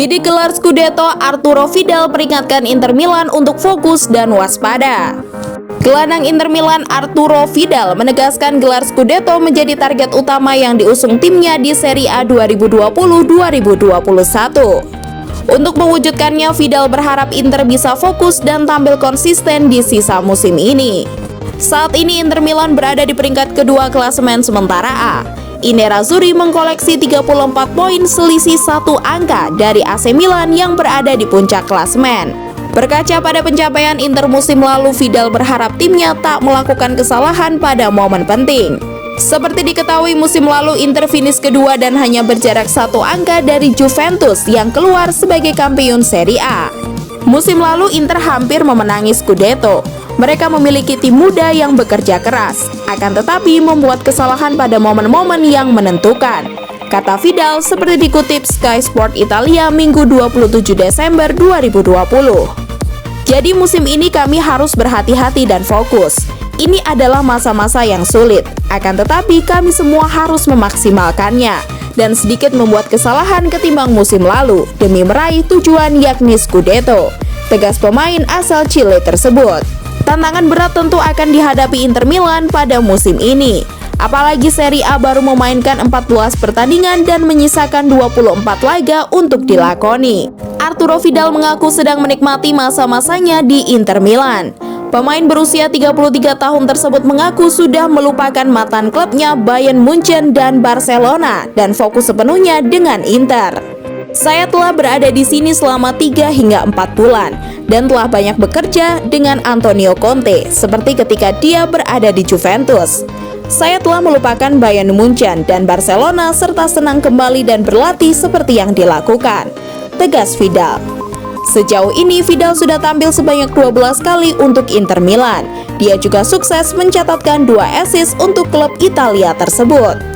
Bidik gelar Scudetto, Arturo Vidal peringatkan Inter Milan untuk fokus dan waspada. Gelandang Inter Milan Arturo Vidal menegaskan gelar Scudetto menjadi target utama yang diusung timnya di Serie A 2020-2021. Untuk mewujudkannya, Vidal berharap Inter bisa fokus dan tampil konsisten di sisa musim ini. Saat ini Inter Milan berada di peringkat kedua klasemen sementara A. I Nerazzurri mengkoleksi 34 poin, selisih 1 angka dari AC Milan yang berada di puncak klasemen. Berkaca pada pencapaian Inter musim lalu, Vidal berharap timnya tak melakukan kesalahan pada momen penting. Seperti diketahui, musim lalu Inter finish kedua dan hanya berjarak 1 angka dari Juventus yang keluar sebagai kampiun Serie A. Musim lalu Inter hampir memenangi Scudetto. Mereka memiliki tim muda yang bekerja keras, akan tetapi membuat kesalahan pada momen-momen yang menentukan, kata Vidal seperti dikutip Sky Sport Italia Minggu 27 Desember 2020. Jadi musim ini kami harus berhati-hati dan fokus. Ini adalah masa-masa yang sulit, akan tetapi kami semua harus memaksimalkannya dan sedikit membuat kesalahan ketimbang musim lalu demi meraih tujuan yakni Scudetto, tegas pemain asal Chile tersebut. Tantangan berat tentu akan dihadapi Inter Milan pada musim ini. Apalagi Serie A baru memainkan 14 pertandingan dan menyisakan 24 laga untuk dilakoni. Arturo Vidal mengaku sedang menikmati masa-masanya di Inter Milan. Pemain berusia 33 tahun tersebut mengaku sudah melupakan mantan klubnya Bayern Munchen dan Barcelona dan fokus sepenuhnya dengan Inter. Saya telah berada di sini selama 3 hingga 4 bulan dan telah banyak bekerja dengan Antonio Conte seperti ketika dia berada di Juventus. Saya telah melupakan Bayern Munchen dan Barcelona serta senang kembali dan berlatih seperti yang dilakukan, tegas Vidal. Sejauh ini Vidal sudah tampil sebanyak 12 kali untuk Inter Milan. Dia juga sukses mencatatkan 2 assist untuk klub Italia tersebut.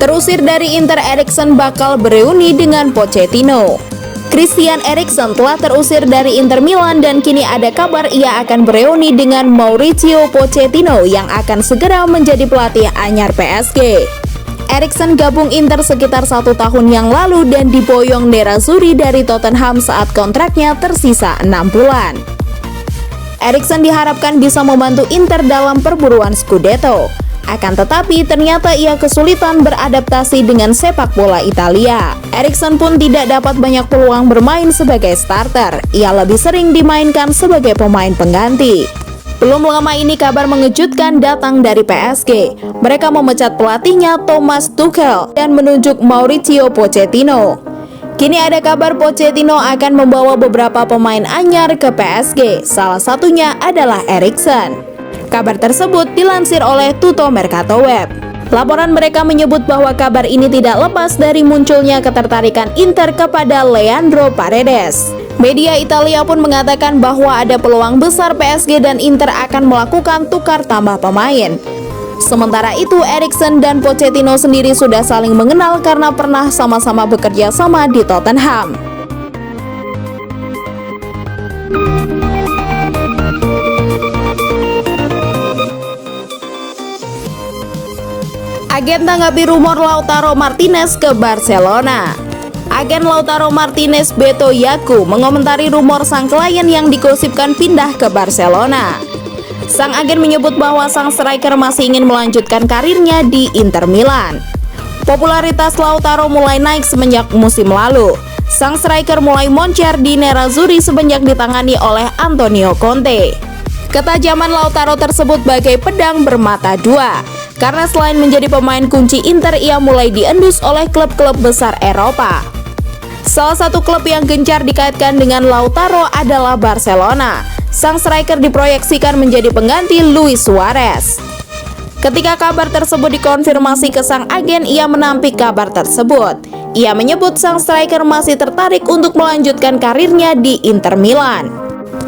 Terusir dari Inter, Eriksen bakal bereuni dengan Pochettino. Christian Eriksen telah terusir dari Inter Milan dan kini ada kabar ia akan bereuni dengan Mauricio Pochettino yang akan segera menjadi pelatih anyar PSG. Eriksen gabung Inter sekitar 1 tahun yang lalu dan diboyong Nerazzurri dari Tottenham saat kontraknya tersisa 6 bulan. Eriksen diharapkan bisa membantu Inter dalam perburuan Scudetto. Akan tetapi ternyata ia kesulitan beradaptasi dengan sepak bola Italia. Eriksen pun tidak dapat banyak peluang bermain sebagai starter. Ia lebih sering dimainkan sebagai pemain pengganti. Belum lama ini kabar mengejutkan datang dari PSG. Mereka memecat pelatihnya Thomas Tuchel dan menunjuk Mauricio Pochettino. Kini ada kabar Pochettino akan membawa beberapa pemain anyar ke PSG. Salah satunya adalah Eriksen. Kabar tersebut dilansir oleh Tutto Mercato Web. Laporan mereka menyebut bahwa kabar ini tidak lepas dari munculnya ketertarikan Inter kepada Leandro Paredes. Media Italia pun mengatakan bahwa ada peluang besar PSG dan Inter akan melakukan tukar tambah pemain. Sementara itu, Eriksen dan Pochettino sendiri sudah saling mengenal karena pernah sama-sama bekerja sama di Tottenham. Agen tanggapi rumor Lautaro Martinez ke Barcelona. Agen Lautaro Martinez Beto Yaku mengomentari rumor sang klien yang digosipkan pindah ke Barcelona. Sang agen menyebut bahwa sang striker masih ingin melanjutkan karirnya di Inter Milan. Popularitas Lautaro mulai naik semenjak musim lalu. Sang striker mulai moncer di Nerazzurri semenjak ditangani oleh Antonio Conte. Ketajaman Lautaro tersebut bagai pedang bermata dua. Karena selain menjadi pemain kunci Inter, ia mulai diendus oleh klub-klub besar Eropa. Salah satu klub yang gencar dikaitkan dengan Lautaro adalah Barcelona. Sang striker diproyeksikan menjadi pengganti Luis Suarez. Ketika kabar tersebut dikonfirmasi ke sang agen, ia menampik kabar tersebut. Ia menyebut sang striker masih tertarik untuk melanjutkan karirnya di Inter Milan.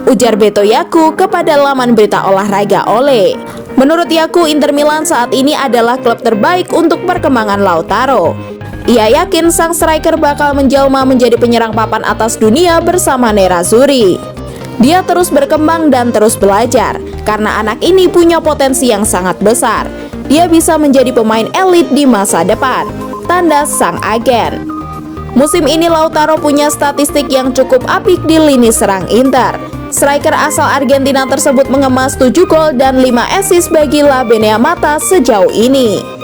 Ujar Beto Yaku kepada laman berita olahraga Ole. Menurut Yaku, Inter Milan saat ini adalah klub terbaik untuk perkembangan Lautaro. Ia yakin sang striker bakal menjelma menjadi penyerang papan atas dunia bersama Nerazzurri. Dia terus berkembang dan terus belajar, karena anak ini punya potensi yang sangat besar. Dia bisa menjadi pemain elit di masa depan, tanda sang agen. Musim ini Lautaro punya statistik yang cukup apik di lini serang Inter. Striker asal Argentina tersebut mengemas 7 gol dan 5 assist bagi La Beneamata sejauh ini.